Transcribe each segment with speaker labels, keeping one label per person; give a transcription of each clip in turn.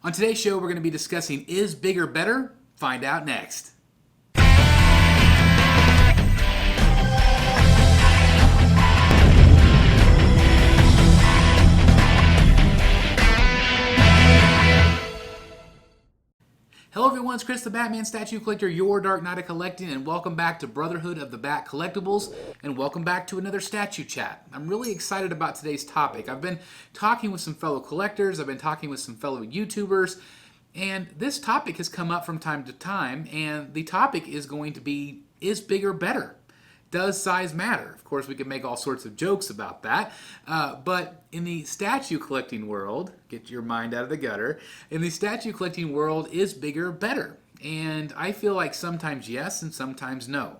Speaker 1: On today's show, we're going to be discussing Is Bigger Better? Find out next. Hello everyone, it's Chris the Batman Statue Collector, your Dark Knight of Collecting, and welcome back to Brotherhood of the Bat Collectibles, and welcome back to another statue chat. I'm really excited about today's topic. I've been talking with some fellow collectors, I've been talking with some fellow YouTubers, and this topic has come up from time to time, and the topic is going to be, is bigger better? Does size matter? Of course, we can make all sorts of jokes about that, but in the statue collecting world, get your mind out of the gutter, in the statue collecting world, is bigger better? And I feel like sometimes yes and sometimes no.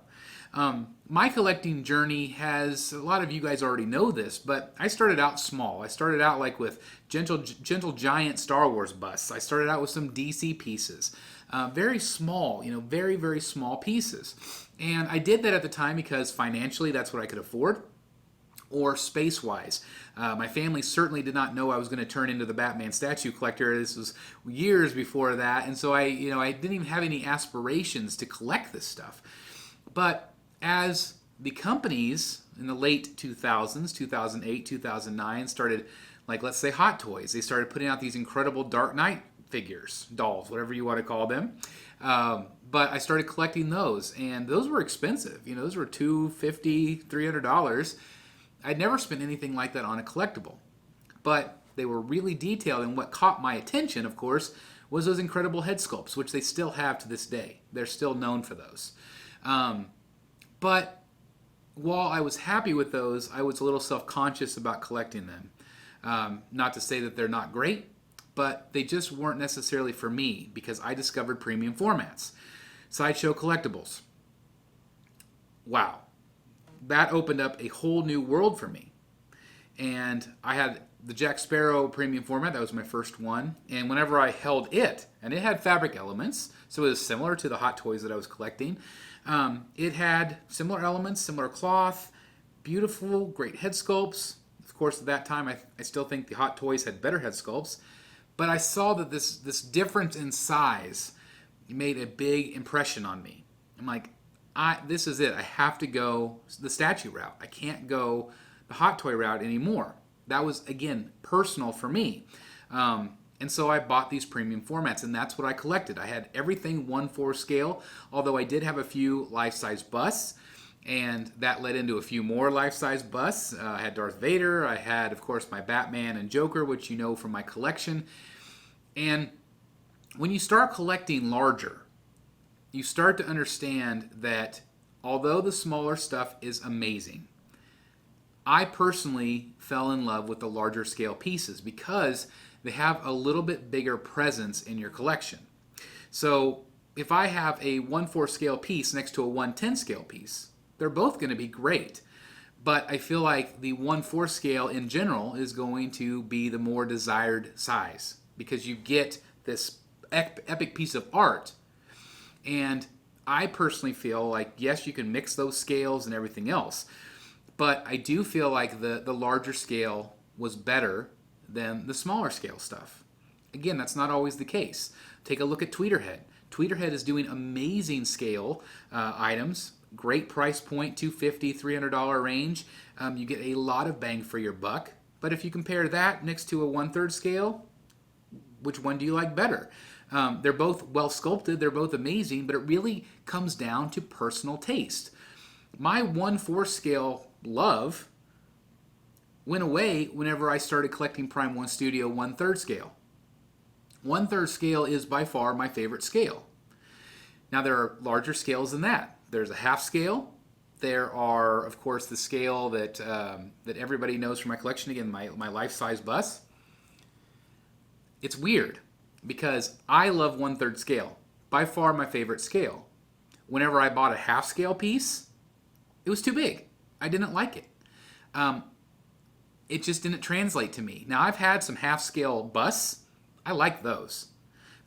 Speaker 1: My collecting journey has, a lot of you guys already know this, but I started out small. I started out like with Gentle Giant Star Wars busts. I started out with some DC pieces. Very small, very, very small pieces. And I did that at the time because financially that's what I could afford, or space-wise. My family certainly did not know I was going to turn into the Batman statue collector. This was years before that, and so I didn't even have any aspirations to collect this stuff. But as the companies in the late 2000s, 2008, 2009 started, like let's say Hot Toys, they started putting out these incredible Dark Knight figures, dolls, whatever you want to call them. But I started collecting those, and those were expensive. Those were $250, $300. I'd never spent anything like that on a collectible, but they were really detailed, and what caught my attention, of course, was those incredible head sculpts, which they still have to this day. They're still known for those. But while I was happy with those, I was a little self-conscious about collecting them. Not to say that they're not great, but they just weren't necessarily for me because I discovered premium formats. Sideshow collectibles. Wow. That opened up a whole new world for me. And I had the Jack Sparrow premium format. That was my first one. And whenever I held it, and it had fabric elements, so it was similar to the Hot Toys that I was collecting. It had similar elements, similar cloth, beautiful, great head sculpts. Of course, at that time, I still think the Hot Toys had better head sculpts. But I saw that this difference in size made a big impression on me. I'm like, this is it. I have to go the statue route. I can't go the Hot Toy route anymore. That was, again, personal for me. And so I bought these premium formats, and that's what I collected. I had everything 1/4 scale, although I did have a few life-size busts, and that led into a few more life-size busts. I had Darth Vader. I had, of course, my Batman and Joker, which you know from my collection. And when you start collecting larger, you start to understand that although the smaller stuff is amazing, I personally fell in love with the larger scale pieces because they have a little bit bigger presence in your collection. So if I have a 1/4 scale piece next to a 1/10 scale piece, they're both going to be great. But I feel like the 1/4 scale in general is going to be the more desired size because you get this epic piece of art. And I personally feel like, yes, you can mix those scales and everything else, but I do feel like the larger scale was better than the smaller scale stuff. Again, that's not always the case. Take a look at Tweeterhead. Tweeterhead is doing amazing scale items, great price point, $250, $300 range. You get a lot of bang for your buck. But if you compare that next to a 1/3 scale, which one do you like better? They're both well sculpted, they're both amazing, but it really comes down to personal taste. My 1/4 scale love went away whenever I started collecting Prime 1 Studio 1/3 scale. 1/3 scale is by far my favorite scale. Now there are larger scales than that. There's a half scale. There are, of course, the scale that everybody knows from my collection. Again, my life-size bust. It's weird because I love 1/3 scale. By far my favorite scale. Whenever I bought a half scale piece, it was too big. I didn't like it. It just didn't translate to me. Now I've had some half scale busts. I like those.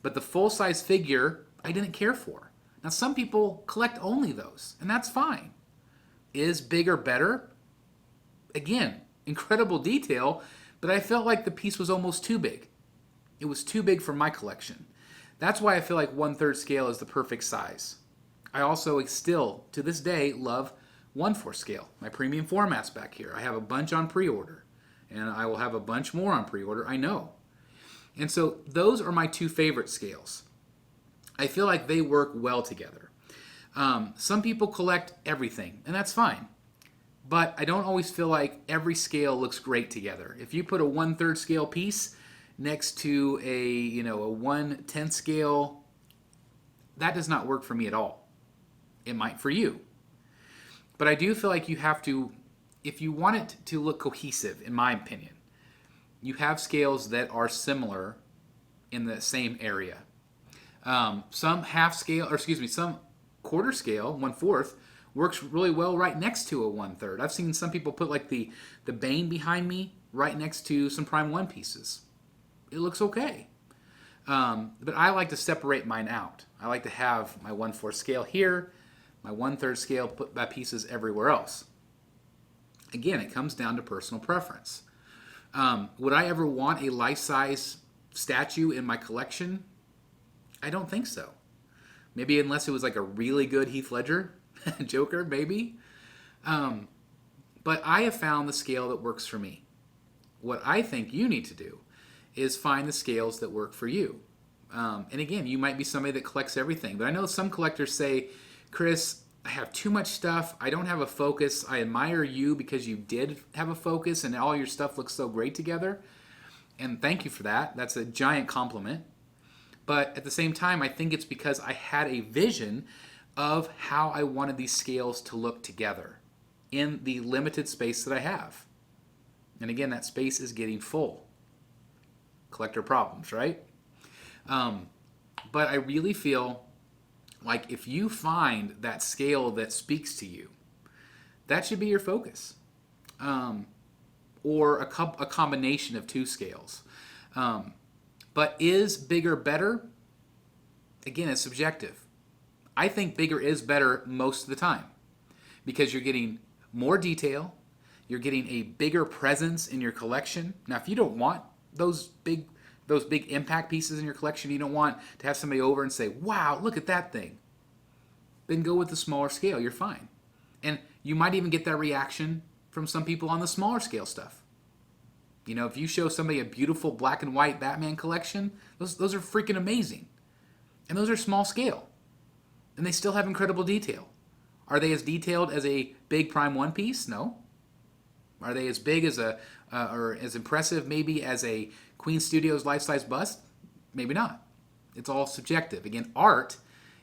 Speaker 1: But the full-size figure, I didn't care for. Now some people collect only those, and that's fine. Is bigger better? Again, incredible detail, but I felt like the piece was almost too big. It was too big for my collection. That's why I feel like 1/3 scale is the perfect size. I also still, to this day, love 1/4 scale. My premium formats back here. I have a bunch on pre-order, and I will have a bunch more on pre-order, I know. And so those are my two favorite scales. I feel like they work well together. Some people collect everything, and that's fine. But I don't always feel like every scale looks great together. If you put a 1/3 scale piece next to a 1/10 scale, that does not work for me at all. It might for you. But I do feel like you have to, if you want it to look cohesive, in my opinion, you have scales that are similar in the same area. Some some quarter scale, 1/4, works really well right next to a 1/3. I've seen some people put like the Bane behind me right next to some Prime 1 pieces. It looks okay. But I like to separate mine out. I like to have my 1/4 scale here, my 1/3 scale put by pieces everywhere else. Again, it comes down to personal preference. Would I ever want a life-size statue in my collection? I don't think so. Maybe unless it was like a really good Heath Ledger Joker, maybe. But I have found the scale that works for me. What I think you need to do is find the scales that work for you. And again, you might be somebody that collects everything. But I know some collectors say, Chris, I have too much stuff. I don't have a focus. I admire you because you did have a focus and all your stuff looks so great together. And thank you for that. That's a giant compliment. But at the same time, I think it's because I had a vision of how I wanted these scales to look together in the limited space that I have. And again, that space is getting full. Collector problems, right? But I really feel like if you find that scale that speaks to you, that should be your focus. Or a combination of two scales. But is bigger better? Again, it's subjective. I think bigger is better most of the time because you're getting more detail, you're getting a bigger presence in your collection. Now, if you don't want those big impact pieces in your collection, you don't want to have somebody over and say, wow, look at that thing, then go with the smaller scale. You're fine. And you might even get that reaction from some people on the smaller scale stuff. If you show somebody a beautiful black and white Batman collection, those are freaking amazing. And those are small scale. And they still have incredible detail. Are they as detailed as a big Prime 1 piece? No. Are they as big as or as impressive maybe as a Queen Studios life-size bust? Maybe not. It's all subjective. Again, art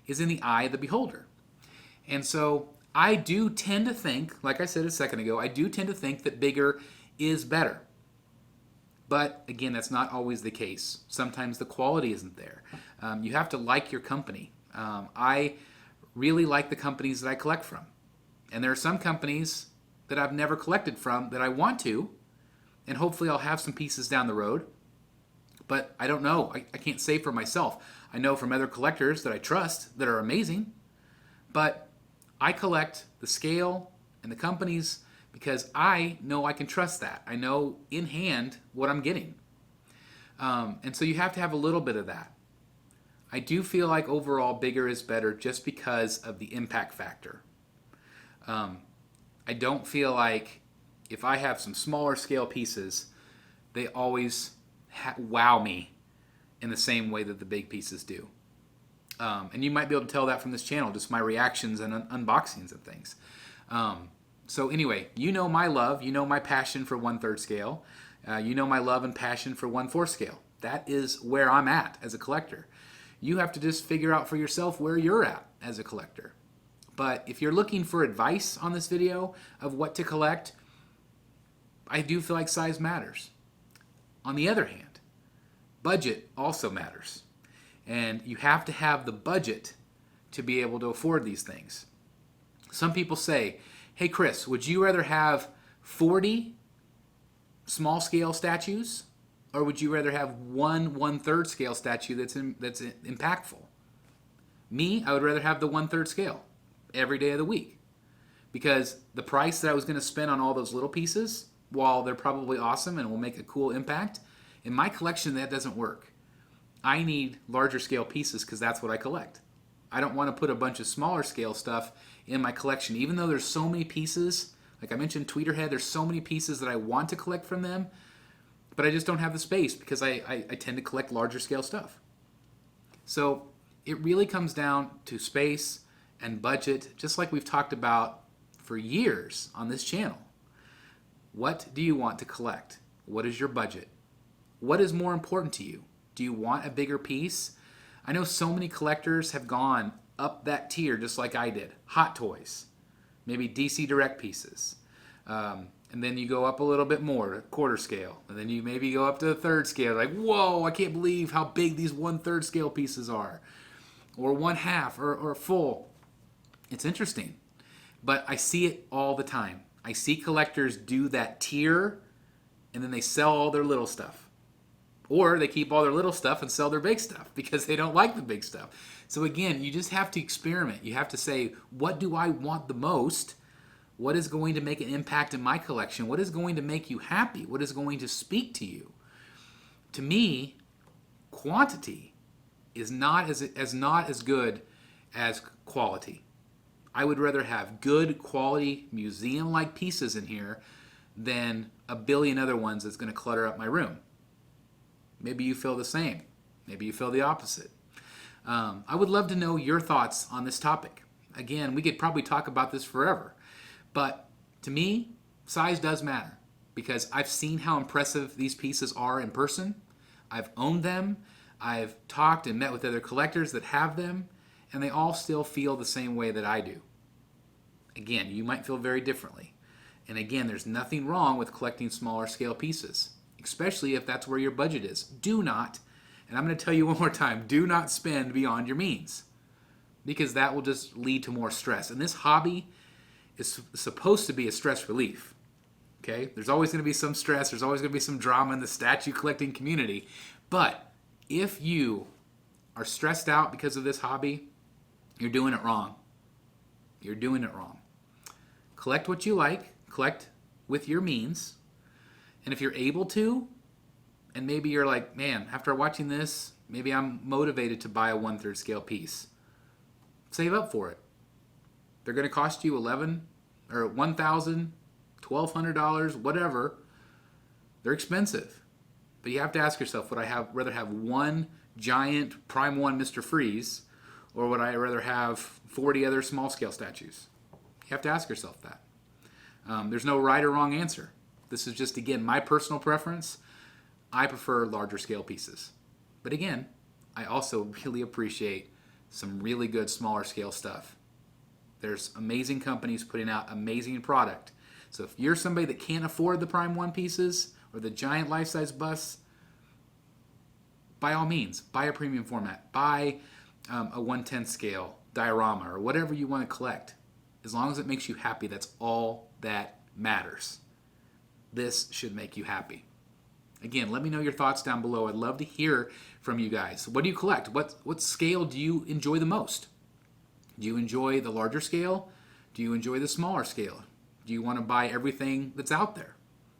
Speaker 1: is in the eye of the beholder. And so I do tend to think, like I said a second ago, I do tend to think that bigger is better. But again, that's not always the case. Sometimes the quality isn't there. You have to like your company. I really like the companies that I collect from. And there are some companies that I've never collected from that I want to, and hopefully I'll have some pieces down the road. But I don't know. I can't say for myself. I know from other collectors that I trust that are amazing. But I collect the scale and the companies because I know I can trust that. I know in hand what I'm getting. And so you have to have a little bit of that. I do feel like overall bigger is better just because of the impact factor. I don't feel like if I have some smaller scale pieces, they always wow me in the same way that the big pieces do. And you might be able to tell that from this channel, just my reactions and unboxings and things. So anyway, you know my love, you know my passion for 1/3 scale, you know my love and passion for 1/4 scale. That is where I'm at as a collector. You have to just figure out for yourself where you're at as a collector. But if you're looking for advice on this video of what to collect, I do feel like size matters. On the other hand, budget also matters. And you have to have the budget to be able to afford these things. Some people say, hey Chris, would you rather have 40 small scale statues or would you rather have one 1/3 scale statue that's impactful? Me, I would rather have the 1/3 scale every day of the week because the price that I was going to spend on all those little pieces, while they're probably awesome and will make a cool impact, in my collection that doesn't work. I need larger scale pieces because that's what I collect. I don't want to put a bunch of smaller scale stuff in my collection, even though there's so many pieces. Like I mentioned, Tweeterhead, there's so many pieces that I want to collect from them, but I just don't have the space because I tend to collect larger scale stuff. So it really comes down to space and budget, just like we've talked about for years on this channel. What do you want to collect? What is your budget? What is more important to you? Do you want a bigger piece? I know so many collectors have gone up that tier just like I did. Hot toys, maybe DC Direct pieces. And then you go up a little bit more to quarter scale. And then you maybe go up to the third scale. Like, whoa, I can't believe how big these 1/3 scale pieces are. Or 1/2 or full. It's interesting. But I see it all the time. I see collectors do that tier and then they sell all their little stuff. Or they keep all their little stuff and sell their big stuff because they don't like the big stuff. So again, you just have to experiment. You have to say, what do I want the most? What is going to make an impact in my collection? What is going to make you happy? What is going to speak to you? To me, quantity is not as good as quality. I would rather have good quality museum-like pieces in here than a billion other ones that's going to clutter up my room. Maybe you feel the same. Maybe you feel the opposite. I would love to know your thoughts on this topic. Again, we could probably talk about this forever. But to me, size does matter because I've seen how impressive these pieces are in person. I've owned them. I've talked and met with other collectors that have them, and they all still feel the same way that I do. Again, you might feel very differently. And again, there's nothing wrong with collecting smaller scale pieces, especially if that's where your budget is. Do not, and I'm going to tell you one more time, do not spend beyond your means because that will just lead to more stress. And this hobby is supposed to be a stress relief. Okay? There's always going to be some stress. There's always going to be some drama in the statue collecting community. But if you are stressed out because of this hobby, you're doing it wrong. You're doing it wrong. Collect what you like. Collect with your means. And if you're able to, and maybe you're like, man, after watching this, maybe I'm motivated to buy a 1/3 scale piece. Save up for it. They're going to cost you $1,000 or $1,000, $1,200, whatever. They're expensive. But you have to ask yourself, would I rather have one giant Prime 1 Mr. Freeze, or would I rather have 40 other small scale statues? You have to ask yourself that. There's no right or wrong answer. This is just, again, my personal preference. I prefer larger scale pieces. But again, I also really appreciate some really good smaller scale stuff. There's amazing companies putting out amazing product. So if you're somebody that can't afford the Prime 1 pieces or the giant life-size busts, by all means, buy a premium format. Buy a 1/10 scale diorama or whatever you want to collect. As long as it makes you happy, that's all that matters. This should make you happy. Again, let me know your thoughts down below. I'd love to hear from you guys. What do you collect? What scale do you enjoy the most? Do you enjoy the larger scale? Do you enjoy the smaller scale? Do you want to buy everything that's out there?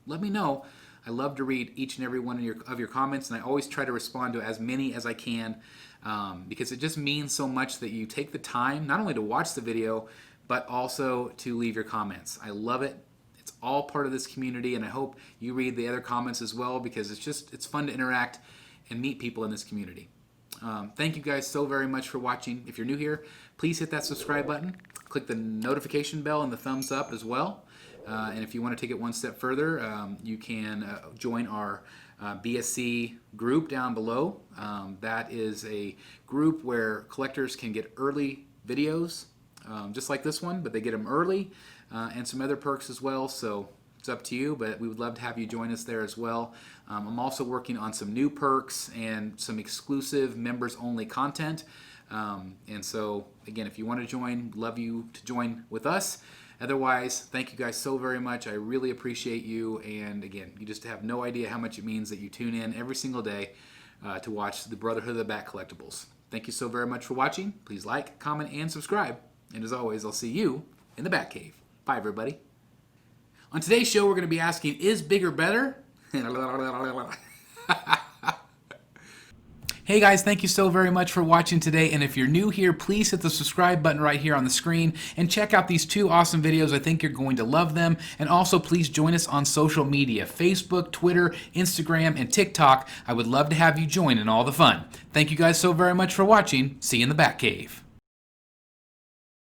Speaker 1: Let me know. I love to read each and every one of your comments, and I always try to respond to as many as I can because it just means so much that you take the time not only to watch the video, but also to leave your comments. I love it. It's all part of this community, and I hope you read the other comments as well because it's fun to interact and meet people in this community. Thank you guys so very much for watching. If you're new here, please hit that subscribe button. Click the notification bell and the thumbs up as well. And if you want to take it one step further, you can join our BSC group down below. That is a group where collectors can get early videos, just like this one, but they get them early, and some other perks as well. So it's up to you, but we would love to have you join us there as well. I'm also working on some new perks and some exclusive members-only content. And so, again, if you want to join, love you to join with us. Otherwise, thank you guys so very much. I really appreciate you. And again, you just have no idea how much it means that you tune in every single day to watch the Brotherhood of the Bat Collectibles. Thank you so very much for watching. Please like, comment, and subscribe. And as always, I'll see you in the Bat Cave. Bye, everybody. On today's show, we're going to be asking, is bigger better? Hey guys, thank you so very much for watching today, and if you're new here, please hit the subscribe button right here on the screen and check out these 2 awesome videos. I think you're going to love them. And also please join us on social media, Facebook, Twitter, Instagram, and TikTok. I would love to have you join in all the fun. Thank you guys so very much for watching. See you in the Batcave.